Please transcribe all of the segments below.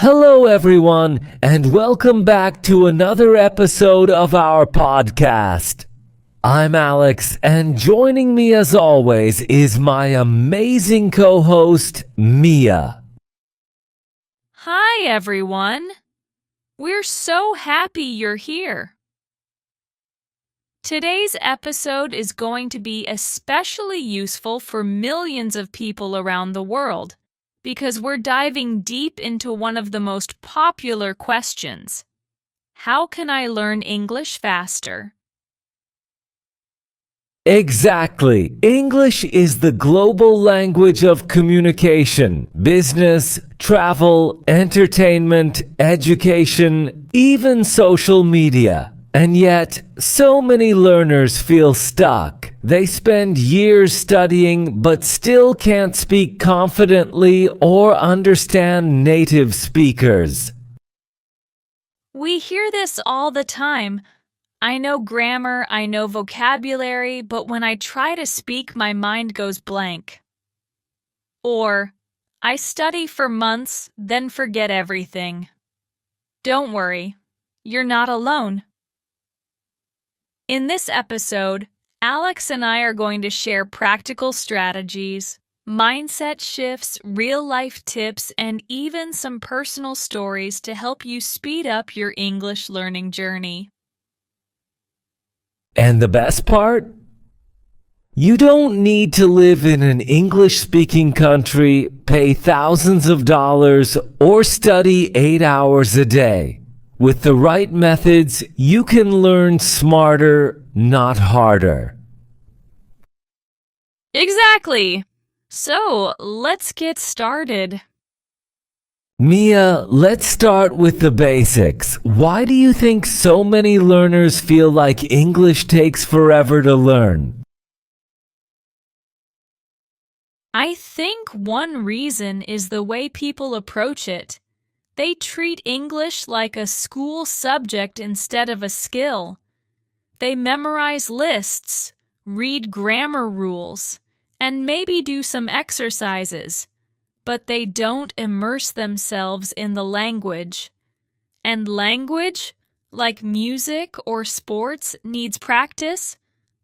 Hello, everyone, and welcome back to another episode of our podcast. I'm Alex, and joining me as always is my amazing co-host, Mia. Hi, everyone. We're so happy you're here. Today's episode is going to be especially useful for millions of people around the world because we're diving deep into one of the most popular questions. How can I learn English faster? Exactly. English is the global language of communication, business, travel, entertainment, education, even social media. And yet, so many learners feel stuck. They spend years studying but still can't speak confidently or understand native speakers. We hear this all the time. I know grammar, I know vocabulary, but when I try to speak, my mind goes blank. Or, I study for months, then forget everything. Don't worry, you're not alone. In this episode, Alex and I are going to share practical strategies, mindset shifts, real-life tips, and even some personal stories to help you speed up your English learning journey. And the best part? You don't need to live in an English-speaking country, pay thousands of dollars, or study 8 hours a day. With the right methods, you can learn smarter, not harder. Exactly! So, let's get started. Mia, let's start with the basics. Why do you think so many learners feel like English takes forever to learn? I think one reason is the way people approach it. They treat English like a school subject instead of a skill. They memorize lists, read grammar rules, and maybe do some exercises, but they don't immerse themselves in the language. And language, like music or sports, needs practice,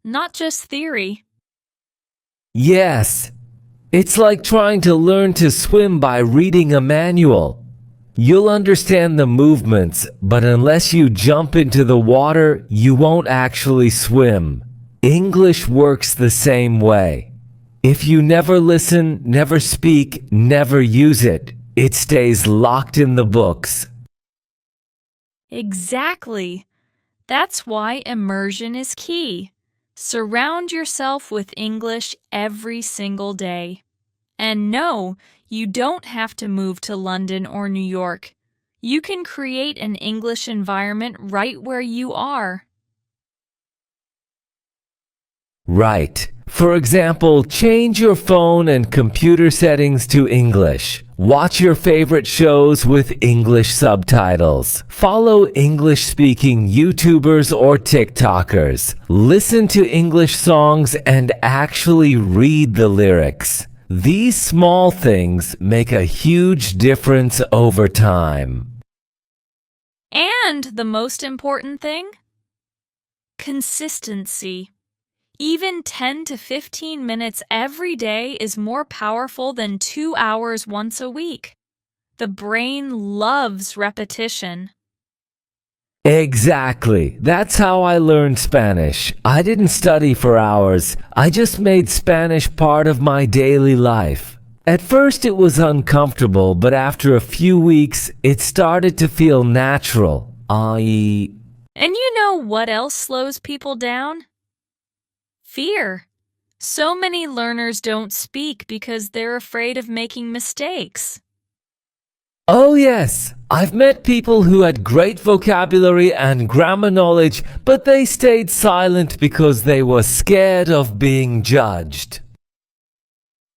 not just theory. Yes, it's like trying to learn to swim by reading a manual. You'll understand the movements, but unless you jump into the water, you won't actually swim. English works the same way. If you never listen, never speak, never use it, it stays locked in the books. Exactly. That's why immersion is key. Surround yourself with English every single day. And no, you don't have to move to London or New York. You can create an English environment right where you are. Right. For example, change your phone and computer settings to English. Watch your favorite shows with English subtitles. Follow English-speaking YouTubers or TikTokers. Listen to English songs and actually read the lyrics. These small things make a huge difference over time. And the most important thing? Consistency. Even 10 to 15 minutes every day is more powerful than 2 hours once a week. The brain loves repetition. Exactly. That's how I learned Spanish. I didn't study for hours. I just made Spanish part of my daily life. At first it was uncomfortable, but after a few weeks, it started to feel natural. And you know what else slows people down? Fear. So many learners don't speak because they're afraid of making mistakes. Oh yes, I've met people who had great vocabulary and grammar knowledge, but they stayed silent because they were scared of being judged.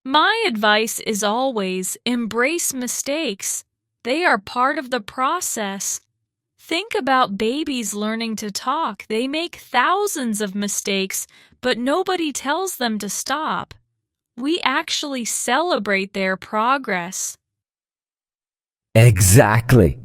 My advice is always embrace mistakes. They are part of the process. Think about babies learning to talk. They make thousands of mistakes, but nobody tells them to stop. We actually celebrate their progress. Exactly.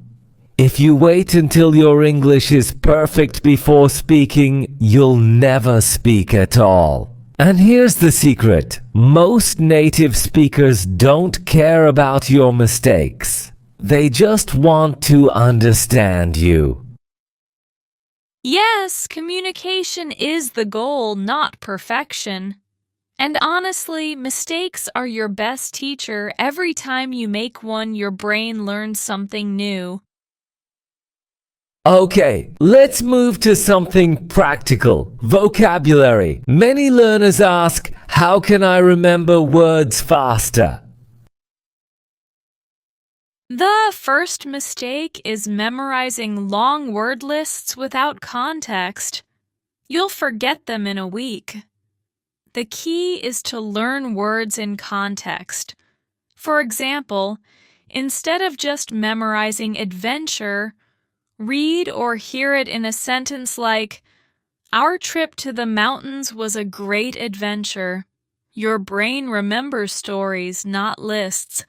If you wait until your English is perfect before speaking, you'll never speak at all. And here's the secret. Most native speakers don't care about your mistakes. They just want to understand you. Yes, communication is the goal, not perfection. And honestly, mistakes are your best teacher. Every time you make one, your brain learns something new. Okay, let's move to something practical. Vocabulary. Many learners ask, how can I remember words faster? The first mistake is memorizing long word lists without context. You'll forget them in a week. The key is to learn words in context. For example, instead of just memorizing adventure, read or hear it in a sentence like, "Our trip to the mountains was a great adventure." Your brain remembers stories, not lists.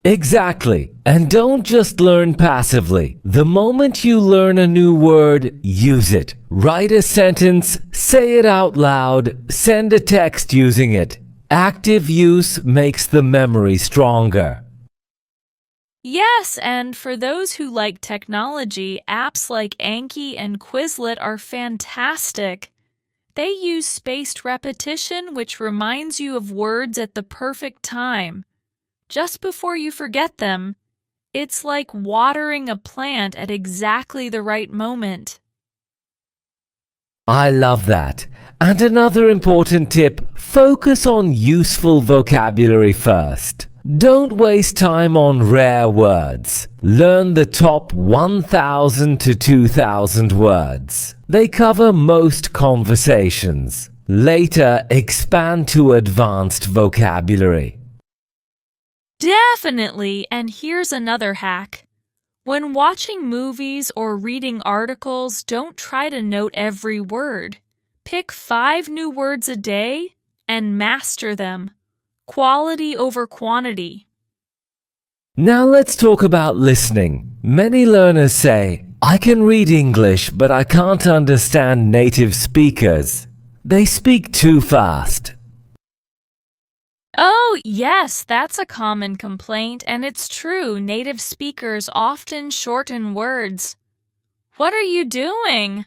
Exactly. And don't just learn passively. The moment you learn a new word, use it. Write a sentence, say it out loud, send a text using it. Active use makes the memory stronger. Yes, and for those who like technology, apps like Anki and Quizlet are fantastic. They use spaced repetition, which reminds you of words at the perfect time, just before you forget them. It's like watering a plant at exactly the right moment. I love that. And another important tip, focus on useful vocabulary first. Don't waste time on rare words. Learn the top 1,000 to 2,000 words. They cover most conversations. Later, expand to advanced vocabulary. Definitely, and here's another hack. When watching movies or reading articles, don't try to note every word. Pick 5 new words a day and master them. Quality over quantity. Now let's talk about listening. Many learners say, I can read English, but I can't understand native speakers. They speak too fast. Oh, yes, that's a common complaint, and it's true. Native speakers often shorten words. What are you doing?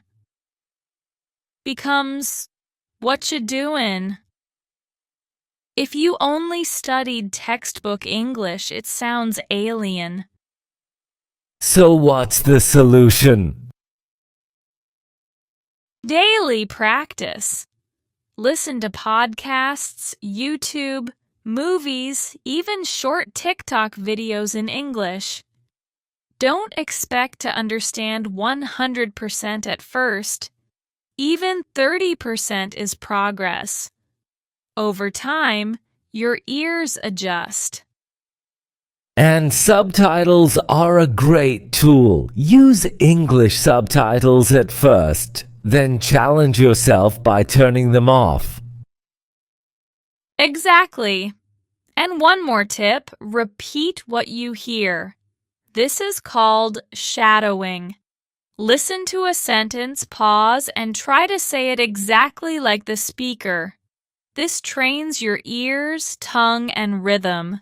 Becomes, what you doing? If you only studied textbook English, it sounds alien. So what's the solution? Daily practice. Listen to podcasts, YouTube, movies, even short TikTok videos in English. Don't expect to understand 100% at first. Even 30% is progress. Over time, your ears adjust. And subtitles are a great tool. Use English subtitles at first, then challenge yourself by turning them off. Exactly. And one more tip, repeat what you hear. This is called shadowing. Listen to a sentence, pause, and try to say it exactly like the speaker. This trains your ears, tongue, and rhythm.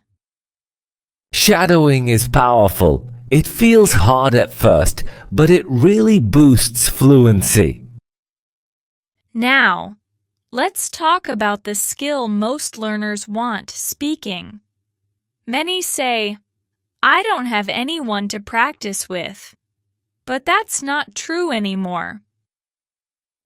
Shadowing is powerful. It feels hard at first, but it really boosts fluency. Now, let's talk about the skill most learners want, speaking. Many say, I don't have anyone to practice with. But that's not true anymore.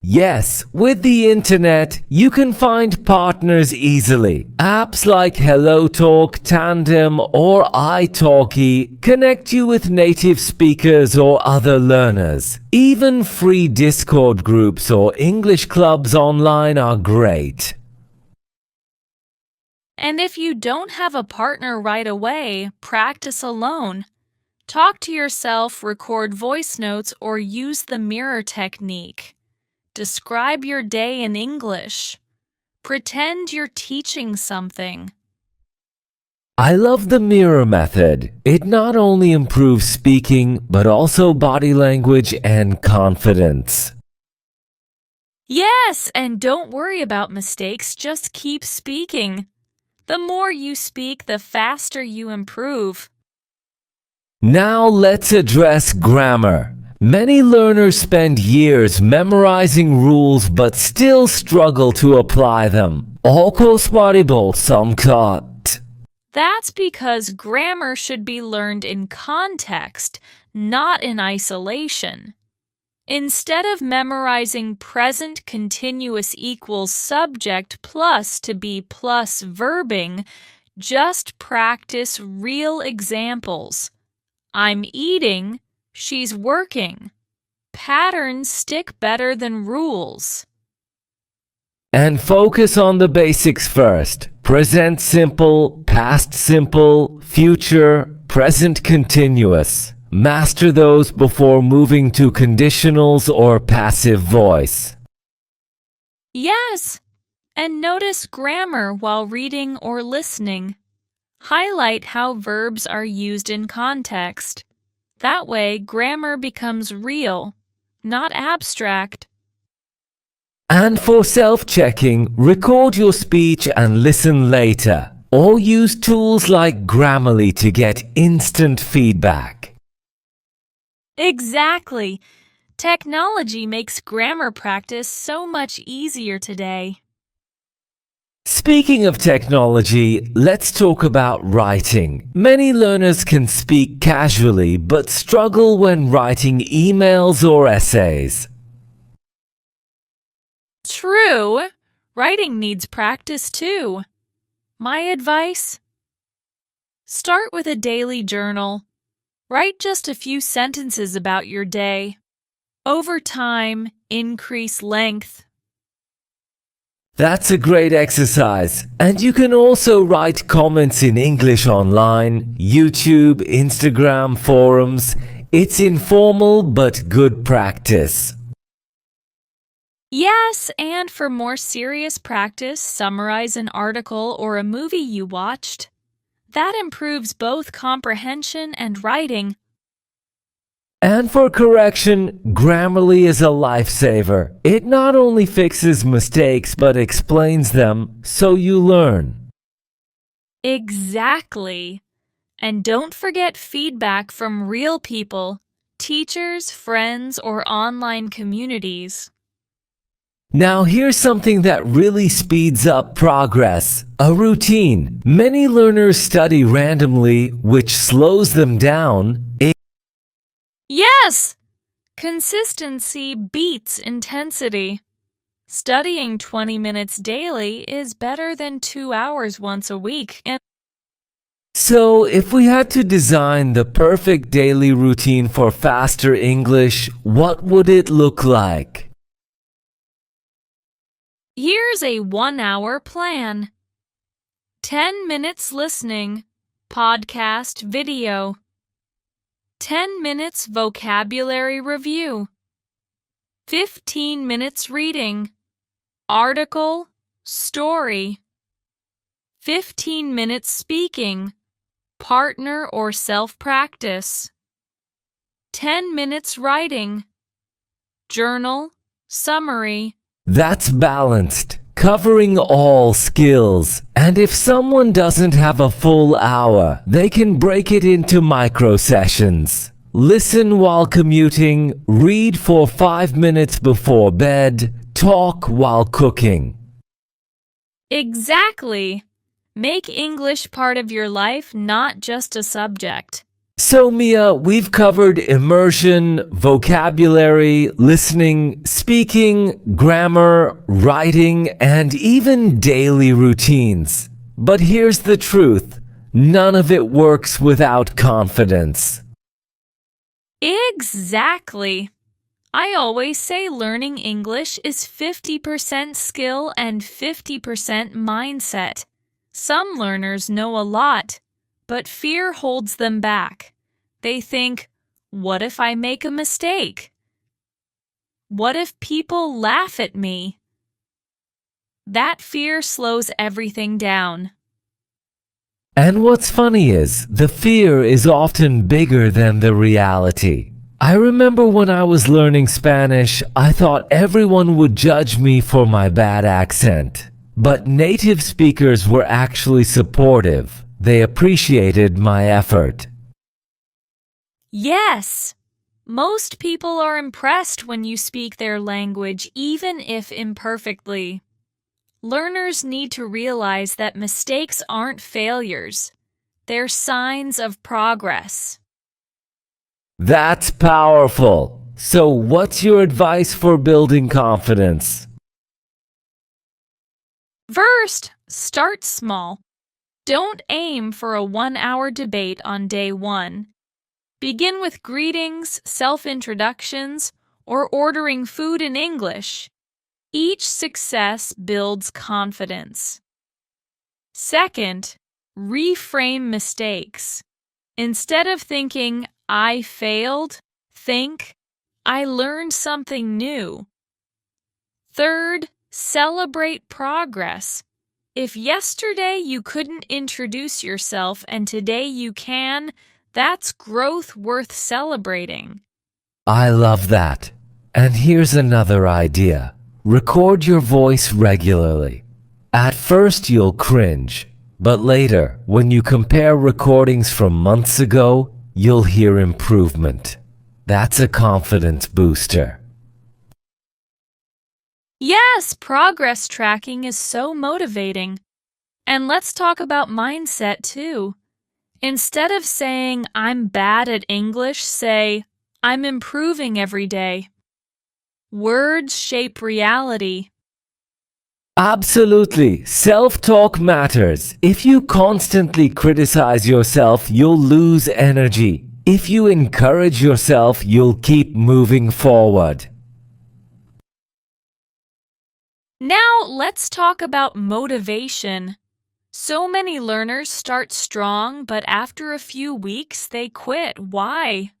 Yes, with the internet, you can find partners easily. Apps like HelloTalk, Tandem, or italki connect you with native speakers or other learners. Even free Discord groups or English clubs online are great. And if you don't have a partner right away, practice alone. Talk to yourself, record voice notes, or use the mirror technique. Describe your day in English. Pretend you're teaching something. I love the mirror method. It not only improves speaking, but also body language and confidence. Yes, and don't worry about mistakes, just keep speaking. The more you speak, the faster you improve. Now let's address grammar. Many learners spend years memorizing rules but still struggle to apply them. 어고스마리볼 somkat. That's because grammar should be learned in context, not in isolation. Instead of memorizing present continuous equals subject plus to be plus verbing, just practice real examples. I'm eating, she's working. Patterns stick better than rules. And focus on the basics first. Present simple, past simple, future, present continuous. Master those before moving to conditionals or passive voice. Yes, and notice grammar while reading or listening. Highlight how verbs are used in context. That way, grammar becomes real, not abstract. And for self-checking, record your speech and listen later. Or use tools like Grammarly to get instant feedback. Exactly. Technology makes grammar practice so much easier today. Speaking of technology, let's talk about writing. Many learners can speak casually but struggle when writing emails or essays. True. Writing needs practice too. My advice? Start with a daily journal. Write just a few sentences about your day. Over time, increase length. That's a great exercise. And you can also write comments in English online, YouTube, Instagram, forums. It's informal but good practice. Yes, and for more serious practice, summarize an article or a movie you watched. That improves both comprehension and writing. And for correction, Grammarly is a lifesaver. It not only fixes mistakes but explains them so you learn. Exactly. And don't forget feedback from real people, teachers, friends, or online communities. Now here's something that really speeds up progress. A routine. Many learners study randomly, which slows them down. Yes! Consistency beats intensity. Studying 20 minutes daily is better than 2 hours once a week. So, if we had to design the perfect daily routine for faster English, what would it look like? Here's a 1-hour plan. 10 minutes listening, podcast video. 10 minutes vocabulary review. 15 minutes reading, article, story. 15 minutes speaking, partner or self-practice. 10 minutes writing, journal, summary. That's balanced, covering all skills. And if someone doesn't have a full hour, they can break it into micro sessions. Listen while commuting, read for 5 minutes before bed, talk while cooking. Exactly. Make English part of your life, not just a subject. So Mia, we've covered immersion, vocabulary, listening, speaking, grammar, writing, and even daily routines. But here's the truth. None of it works without confidence. Exactly. I always say learning English is 50% skill and 50% mindset. Some learners know a lot, but fear holds them back. They think, what if I make a mistake? What if people laugh at me? That fear slows everything down. And what's funny is, the fear is often bigger than the reality. I remember when I was learning Spanish, I thought everyone would judge me for my bad accent. But native speakers were actually supportive. They appreciated my effort. Yes! Most people are impressed when you speak their language, even if imperfectly. Learners need to realize that mistakes aren't failures. They're signs of progress. That's powerful. So, what's your advice for building confidence? First, start small. Don't aim for a 1-hour debate on day 1. Begin with greetings, self-introductions, or ordering food in English. Each success builds confidence. Second, reframe mistakes. Instead of thinking, I failed, think, I learned something new. Third, celebrate progress. If yesterday you couldn't introduce yourself and today you can, that's growth worth celebrating. I love that. And here's another idea. Record your voice regularly. At first you'll cringe, but later, when you compare recordings from months ago, you'll hear improvement. That's a confidence booster. Yes, progress tracking is so motivating. And let's talk about mindset too. Instead of saying, I'm bad at English, say, I'm improving every day. Words shape reality. Absolutely. Self-talk matters. If you constantly criticize yourself, you'll lose energy. If you encourage yourself, you'll keep moving forward. Now let's talk about motivation. So many learners start strong, but after a few weeks they quit. Why?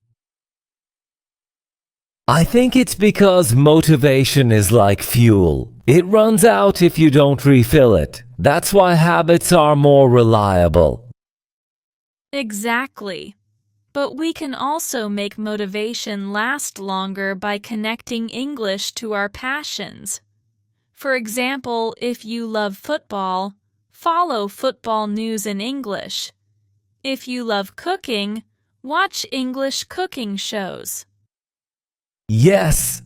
I think it's because motivation is like fuel. It runs out if you don't refill it. That's why habits are more reliable. Exactly. But we can also make motivation last longer by connecting English to our passions. For example, if you love football, follow football news in English. If you love cooking, watch English cooking shows. Yes.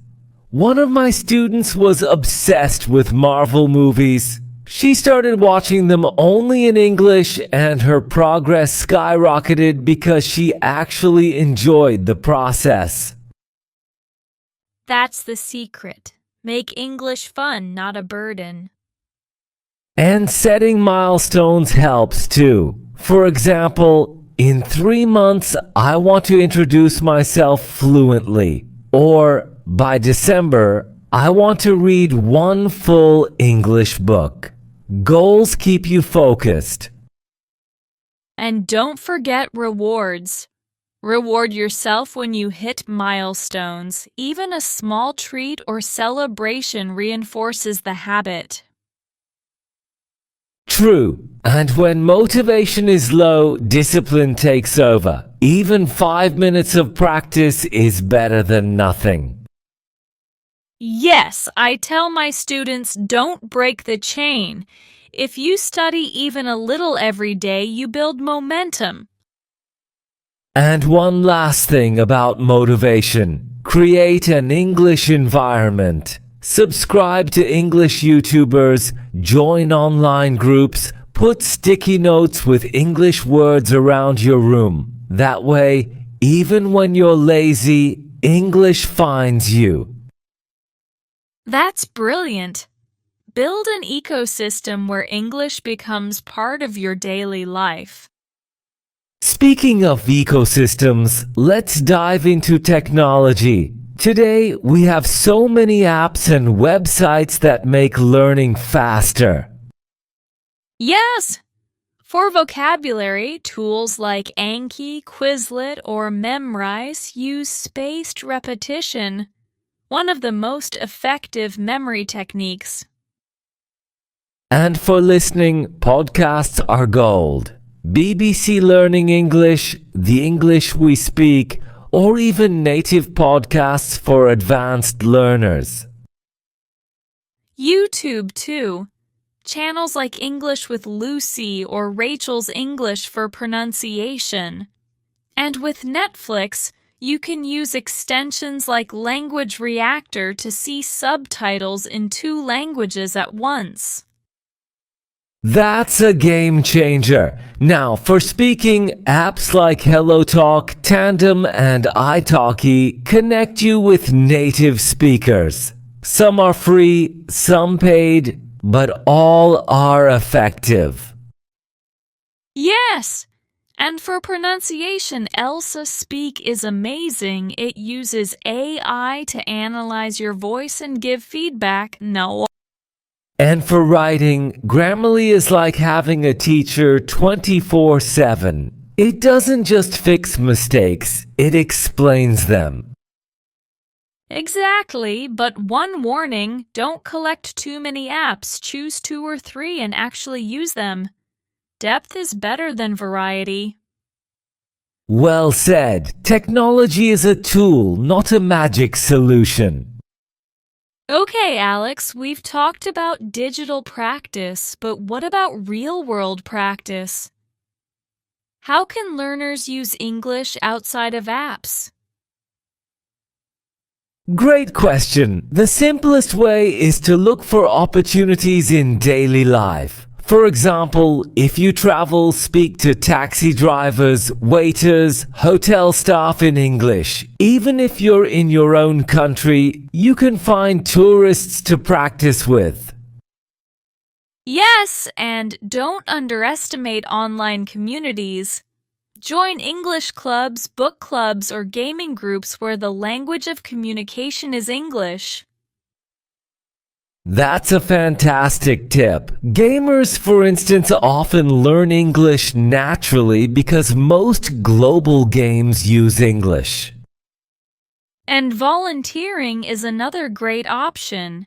One of my students was obsessed with Marvel movies. She started watching them only in English and her progress skyrocketed because she actually enjoyed the process. That's the secret. Make English fun, not a burden. And setting milestones helps too. For example, in 3 months, I want to introduce myself fluently. Or, by December, I want to read 1 full English book. Goals keep you focused. And don't forget rewards. Reward yourself when you hit milestones. Even a small treat or celebration reinforces the habit. True. And when motivation is low, discipline takes over. Even 5 minutes of practice is better than nothing. Yes, I tell my students, don't break the chain. If you study even a little every day, you build momentum. And one last thing about motivation. Create an English environment. Subscribe to English YouTubers, join online groups, put sticky notes with English words around your room. That way, even when you're lazy, English finds you. That's brilliant. Build an ecosystem where English becomes part of your daily life. Speaking of ecosystems, let's dive into technology. Today, we have so many apps and websites that make learning faster. Yes! For vocabulary, tools like Anki, Quizlet, or Memrise use spaced repetition, one of the most effective memory techniques. And for listening, podcasts are gold. BBC Learning English, The English We Speak, or even native podcasts for advanced learners. YouTube, too. Channels like English with Lucy or Rachel's English for pronunciation. And with Netflix, you can use extensions like Language Reactor to see subtitles in 2 languages at once. That's a game changer. Now, for speaking, apps like HelloTalk, Tandem, and italki connect you with native speakers. Some are free, some paid, but all are effective. Yes! And for pronunciation, Elsa Speak is amazing. It uses AI to analyze your voice and give feedback. No. And for writing, Grammarly is like having a teacher 24/7. It doesn't just fix mistakes, it explains them. Exactly, but one warning, don't collect too many apps. Choose 2 or 3 and actually use them. Depth is better than variety. Well said. Technology is a tool, not a magic solution. Okay, Alex, we've talked about digital practice, but what about real-world practice? How can learners use English outside of apps? Great question. The simplest way is to look for opportunities in daily life. For example, if you travel, speak to taxi drivers, waiters, hotel staff in English. Even if you're in your own country, you can find tourists to practice with. Yes, and don't underestimate online communities. Join English clubs, book clubs, or gaming groups where the language of communication is English. That's a fantastic tip. Gamers, for instance, often learn English naturally because most global games use English. And volunteering is another great option.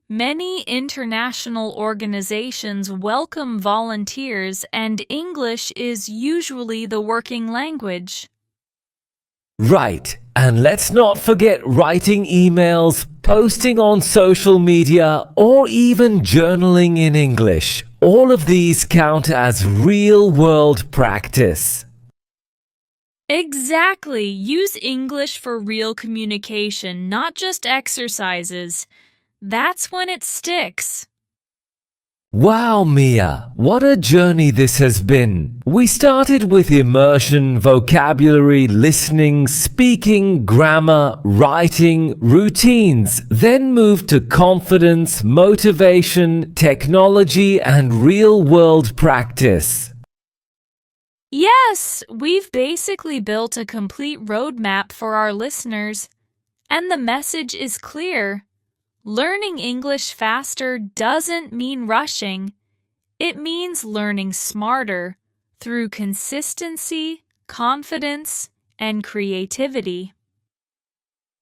Many international organizations welcome volunteers, and English is usually the working language. Right, and let's not forget writing emails, posting on social media, or even journaling in English. All of these count as real-world practice. Exactly. Use English for real communication, not just exercises. That's when it sticks. Wow, Mia, what a journey this has been. We started with immersion, vocabulary, listening, speaking, grammar, writing, routines, then moved to confidence, motivation, technology, and real-world practice. Yes, we've basically built a complete roadmap for our listeners, and the message is clear. Learning English faster doesn't mean rushing. It means learning smarter through consistency, confidence, and creativity.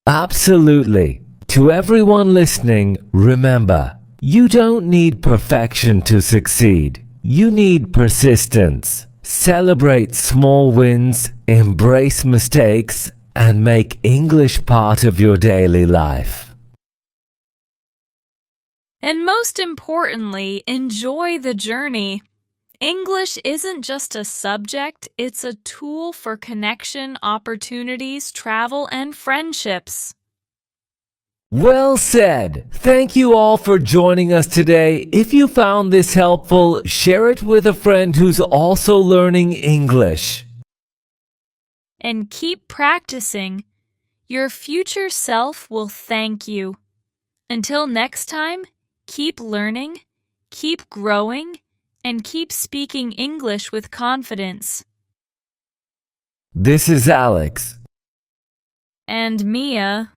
Absolutely. To everyone listening, remember, you don't need perfection to succeed. You need persistence. Celebrate small wins, embrace mistakes, and make English part of your daily life. And most importantly, enjoy the journey. English isn't just a subject, it's a tool for connection, opportunities, travel, and friendships. Well said. Thank you all for joining us today. If you found this helpful, share it with a friend who's also learning English. And keep practicing. Your future self will thank you. Until next time, keep learning, keep growing, and keep speaking English with confidence. This is Alex. And Mia.